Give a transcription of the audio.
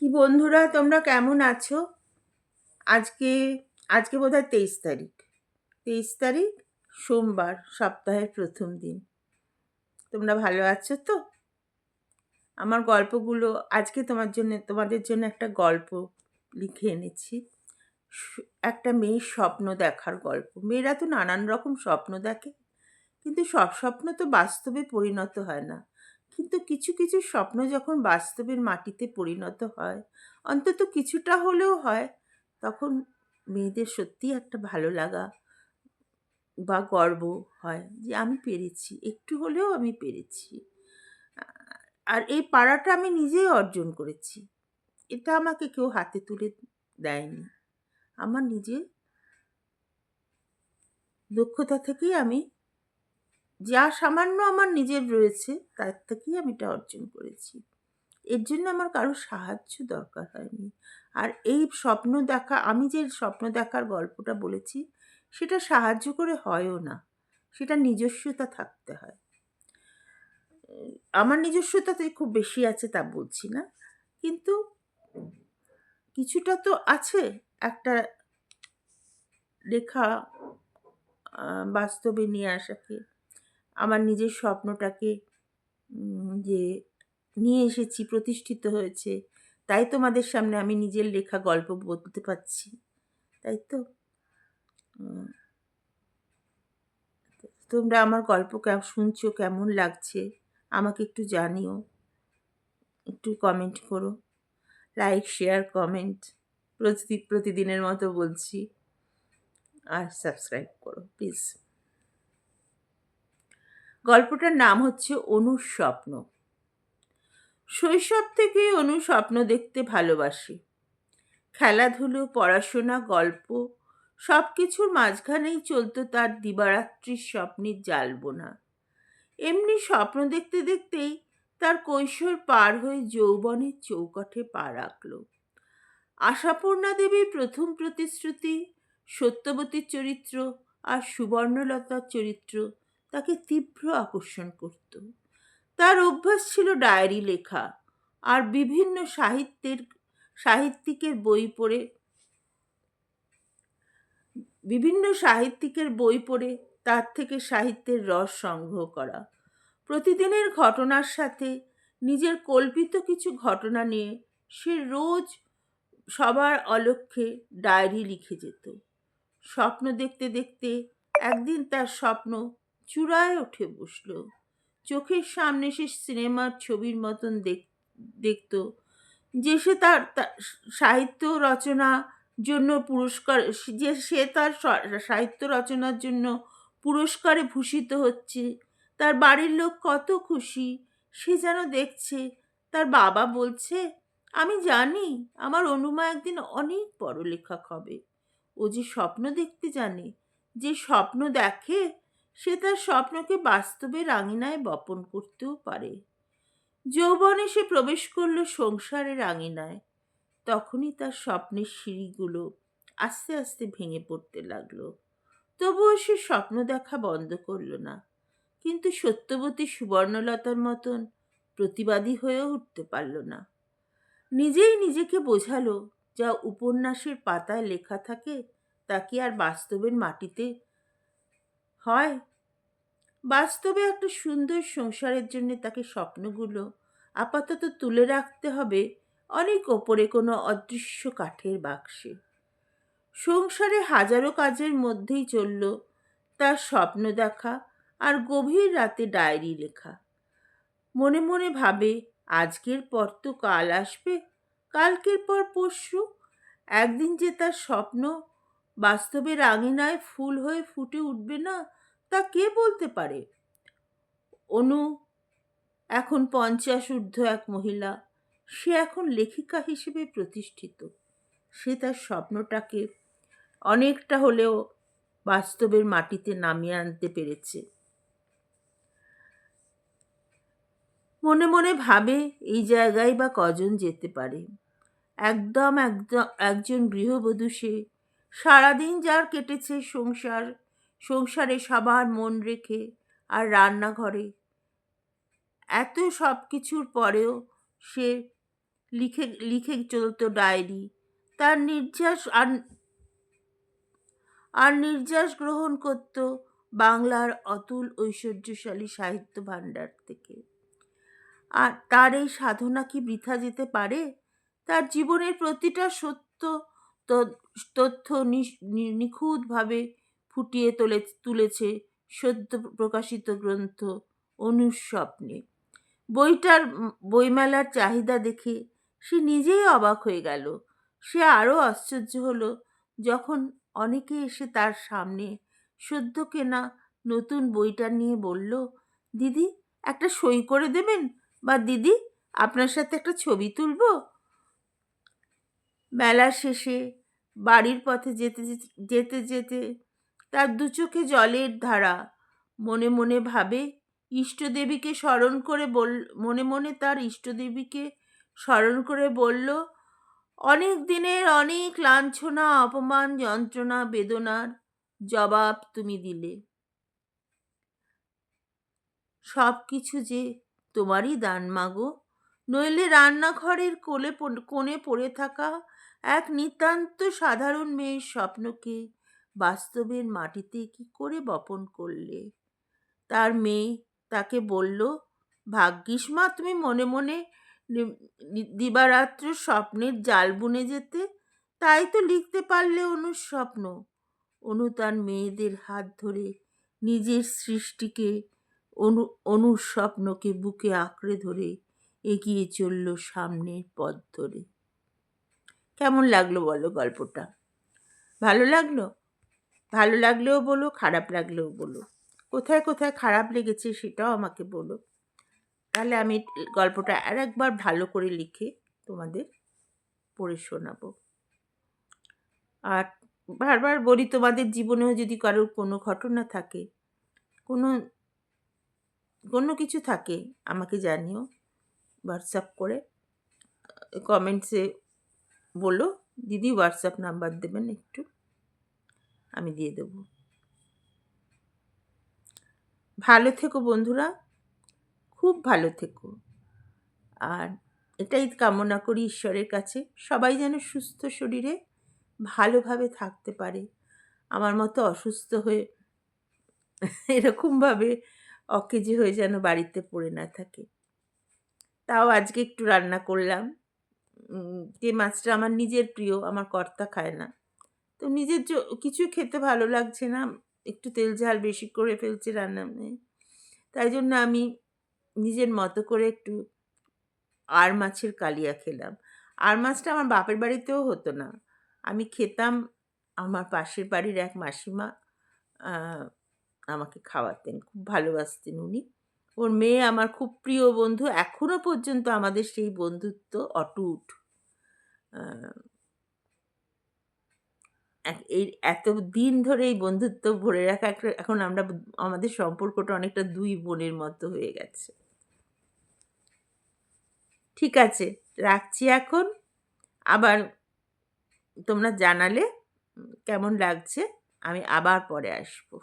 কি বন্ধুরা, তোমরা কেমন আছো? আজকে আজকে বোধহয় 23 তারিখ। 23 তারিখ, সোমবার, সপ্তাহের প্রথম দিন। তোমরা ভালো আছো তো? আমার গল্পগুলো আজকে তোমাদের জন্য একটা গল্প লিখে এনেছি। একটা মেয়ের স্বপ্ন দেখার গল্প। মেয়েরা তো নানান রকম স্বপ্ন দেখে, কিন্তু সব স্বপ্ন তো বাস্তবে পরিণত হয় না। কিন্তু কিছু কিছু স্বপ্ন যখন বাস্তবের মাটিতে পরিণত হয়, অন্তত কিছুটা হলেও হয়, তখন মেয়েদের সত্যিই একটা ভালো লাগা বা গর্ব হয় যে আমি পেরেছি, একটু হলেও আমি পেরেছি। আর এই পারাটা আমি নিজেই অর্জন করেছি। এটা আমাকে কেউ হাতে তুলে দেয়নি। আমার নিজের দক্ষতা থেকেই আমি, যা সামান্য আমার নিজের রয়েছে তার থেকেই আমি এটা অর্জন করেছি। এর জন্য আমার কারো সাহায্য দরকার হয়নি। আর এই স্বপ্ন দেখা, আমি যে স্বপ্ন দেখার গল্পটা বলেছি, সেটা সাহায্য করে হয়ও না। সেটা নিজস্বতা থাকতে হয়। আমার নিজস্বতাতে খুব বেশি আছে তা বলছি না, কিন্তু কিছুটা তো আছে। একটা লেখা বাস্তবে নিয়ে আসাকে, আমার নিজের স্বপ্নটাকে যে নিয়ে এসেছি, প্রতিষ্ঠিত হয়েছে, তাই তোমাদের সামনে আমি নিজের লেখা গল্প বলতে পারছি, তাই তো? উম, তোমরা আমার গল্প শুনছো, কেমন লাগছে আমাকে একটু জানিও। একটু কমেন্ট করো, লাইক, শেয়ার, কমেন্ট প্রতিদিনের মতো বলছি। আর সাবস্ক্রাইব করো প্লিজ। গল্পটার নাম হচ্ছে অনুর স্বপ্ন। শৈশব থেকেই অনু স্বপ্ন দেখতে ভালোবাসে। খেলাধুলো, পড়াশোনা, গল্প, সব কিছুর মাঝখানেই চলতো তার দিবারাত্রির স্বপ্নের জালবোনা। এমনি স্বপ্ন দেখতে দেখতেই তার কৈশোর পার হয়ে যৌবনের চৌকাঠে পা রাখল। আশাপূর্ণা দেবীর প্রথম প্রতিশ্রুতি, সত্যবতীর চরিত্র আর সুবর্ণলতার চরিত্র তাকে তীব্র আকর্ষণ করত। তার অভ্যাস ছিল ডায়েরি লেখা আর বিভিন্ন সাহিত্যিকের বই পড়ে তার থেকে সাহিত্যের রস সংগ্রহ করা। প্রতিদিনের ঘটনার সাথে নিজের কল্পিত কিছু ঘটনা নিয়ে সে রোজ সবার অলক্ষ্যে ডায়েরি লিখে যেত। স্বপ্ন দেখতে দেখতে একদিন তার স্বপ্ন চূড়ায় উঠে বসল। চোখের সামনে সে সিনেমার ছবির মতন দেখত, যে সে তার সাহিত্য রচনার জন্য পুরস্কার যে সে তার সাহিত্য রচনার জন্য পুরস্কারে ভূষিত হচ্ছে। তার বাড়ির লোক কত খুশি, সে যেন দেখছে। তার বাবা বলছে, আমি জানি আমার অনুমা একদিন অনেক বড় লেখক হবে। ও যে স্বপ্ন দেখতে জানে, যে স্বপ্ন দেখে, সে তার স্বপ্নকে বাস্তবের আঙিনায় বপন করতেও পারে। যৌবনে সে প্রবেশ করল সংসারের আঙিনায়। তখনই তার স্বপ্নের সিঁড়িগুলো আস্তে আস্তে ভেঙে পড়তে লাগলো। তবুও সে স্বপ্ন দেখা বন্ধ করল না। কিন্তু সত্যবতী সুবর্ণলতার মতন প্রতিবাদী হয়েও উঠতে পারল না। নিজেই নিজেকে বোঝালো, যা উপন্যাসের পাতায় লেখা থাকে তা কি আর বাস্তবের মাটিতে হয়? বাস্তবে একটা সুন্দর সংসারের জন্য তাকে স্বপ্নগুলো আপাতত তুলে রাখতে হবে অনেক ওপরে কোনো অদৃশ্য কাঠের বাক্সে। সংসারে হাজারো কাজের মধ্যেই চলল তার স্বপ্ন দেখা আর গভীর রাতে ডায়েরি লেখা। মনে মনে ভাবে, আজকের পর তো কাল আসবে, কালকের পর পরশু। একদিন যে তার স্বপ্ন বাস্তবের আঙিনায় ফুল হয়ে ফুটে উঠবে না, তা কে বলতে পারে? অনু এখন 50 ঊর্ধ্ব এক মহিলা। সে এখন লেখিকা হিসেবে প্রতিষ্ঠিত। সে তার স্বপ্নটাকে অনেকটা হলেও বাস্তবের মাটিতে নামিয়ে আনতে পেরেছে। মনে মনে ভাবে, এই জায়গায় বা কজন যেতে পারে? একদম একজন গৃহবধূ সে। সারাদিন যার কেটেছে সংসারে সবার মন রেখে আর রান্নাঘরে। এত সব কিছুর পরেও সে লিখে লিখে চলতো ডায়েরি। তার নির্যাস গ্রহণ করত বাংলার অতুল ঐশ্বর্যশালী সাহিত্য ভাণ্ডার থেকে। আর তার এই সাধনা কি বৃথা যেতে পারে? তার জীবনের প্রতিটা সত্য তথ্য নিখুঁতভাবে ফুটিয়ে তুলেছে সদ্য প্রকাশিত গ্রন্থ অনুস্বপ্নে। বইটার বইমেলার চাহিদা দেখে সে নিজেই অবাক হয়ে গেল। সে আরও আশ্চর্য হলো যখন অনেকে এসে তার সামনে সদ্য কেনা নতুন বইটা নিয়ে বলল, দিদি একটা সই করে দেবেন, বা দিদি আপনার সাথে একটা ছবি তুলব। মেলার শেষে বাড়ির পথে যেতে যেতে যেতে তার দু চোখে জলের ধারা। মনে মনে ভাবে ইষ্টদেবীকে স্মরণ করে মনে মনে তার ইষ্টদেবীকে স্মরণ করে বলল, অনেক দিনের অনেক লাঞ্ছনা, অপমান, যন্ত্রণা, বেদনার জবাব তুমি দিলে। সব কিছু যে তোমারই দান মাগো, নইলে রান্নাঘরের কোণে পড়ে থাকা এক নিতান্ত সাধারণ মেয়ের স্বপ্নকে বাস্তবের মাটিতে কি করে বপন করলে। তার মেয়ে তাকে বলল, ভাগ্যিস মা তুমি মনে মনে দিবারাত্র স্বপ্নের জাল বুনে যেতে, তাই তো লিখতে পারলে অনুর স্বপ্ন। অনু তার মেয়েদের হাত ধরে নিজের সৃষ্টিকে অনুর স্বপ্নকে বুকে আঁকড়ে ধরে এগিয়ে চলল সামনের পথ ধরে। কেমন লাগলো বলো গল্পটা? ভালো লাগলো? ভালো লাগলেও বলো, খারাপ লাগলেও বলো। কোথায় কোথায় খারাপ লেগেছে সেটাও আমাকে বলো। তাহলে আমি গল্পটা আর একবার ভালো করে লিখে তোমাদের পড়ে শোনাবো। আর বারবার বলি, তোমাদের জীবনেও যদি কারোর কোনো ঘটনা থাকে, কোনো কিছু থাকে, আমাকে জানিও হোয়াটসঅ্যাপ করে। কমেন্টসে বলো, দিদি হোয়াটসঅ্যাপ নাম্বার দেবেন একটু, আমি দিয়ে দেব। ভালো থেকো বন্ধুরা, খুব ভালো থেকো। আর এটাই কামনা করি ঈশ্বরের কাছে, সবাই যেন সুস্থ শরীরে ভালোভাবে থাকতে পারে। আমার মতো অসুস্থ হয়ে এরকমভাবে অকেজো হয়ে যেন বাড়িতে পড়ে না থাকে। তাও আজকে একটু রান্না করলাম। যে মাছটা আমার নিজের প্রিয়, আমার কর্তা খায় না, তো নিজের কিছু খেতে ভালো লাগছে না, একটু তেল ঝাল বেশি করে ফেলছে রান্না, তাই জন্য আমি নিজের মতো করে একটু আর মাছের কালিয়া খেলাম। আর মাছটা আমার বাপের বাড়িতেও হতো না, আমি খেতাম। আমার পাশের বাড়ির এক মাসিমা আমাকে খাওয়াতেন, খুব ভালোবাসতেন উনি। ওর মেয়ে আমার খুব প্রিয় বন্ধু, এখনো পর্যন্ত আমাদের সেই বন্ধুত্ব অটুট। এই এত দিন ধরে এই বন্ধুত্ব ভরে রাখা, এখন আমরা আমাদের সম্পর্কটা অনেকটা দুই বোনের মতো হয়ে গেছে। ঠিক আছে, রাখছি এখন। আবার তোমরা জানালে কেমন লাগছে, আমি আবার পরে আসবো।